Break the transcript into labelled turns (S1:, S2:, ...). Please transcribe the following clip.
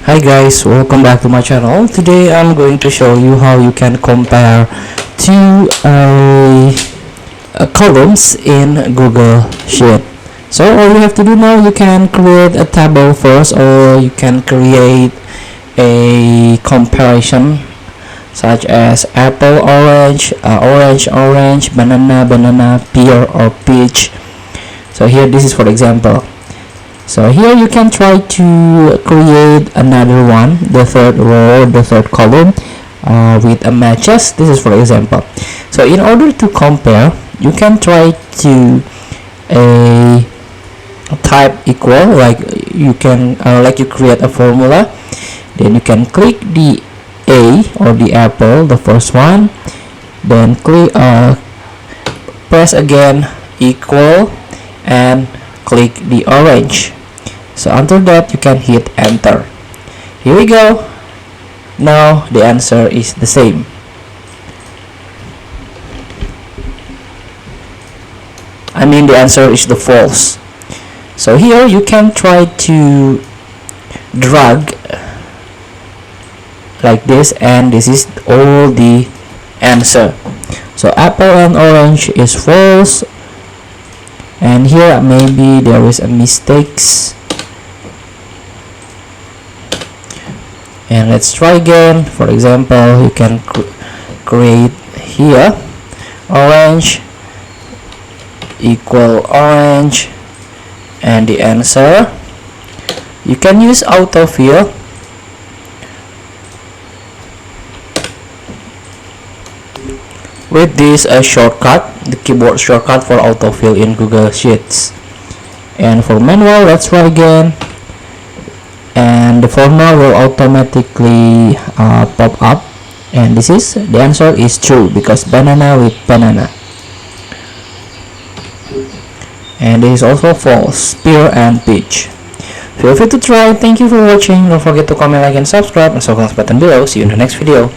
S1: Hi guys, welcome back to my channel. Today I'm going to show you how you can compare two columns in Google Sheet. So all you have to do now, you can create a table first, or you can create a comparison such as apple, orange, orange, banana, pear or peach. So here, this is for example. So here you can try to create another one, the third row, the third column with a matches. This is for example. So in order to compare, you can try to type equal, like you can you create a formula, then you can click the A or the apple, the first one, then click press again equal and click the orange. So after that you can hit enter. Here we go. Now the answer is the same. The answer is the false. So here you can try to drag like this, and this is all the answer. So apple and orange is false, and here maybe there is a mistakes. And let's try again. For example, you can create here orange equal orange, and the answer, you can use autofill. With this shortcut, the keyboard shortcut for autofill in Google Sheets. And for manual, let's try again, and the formula will automatically pop up, and this is the answer is true because banana with banana. And this is also false, pear and peach. Feel free to try. Thank you for watching. Don't forget to comment, like and subscribe, and subscribe button below. See you in the next video.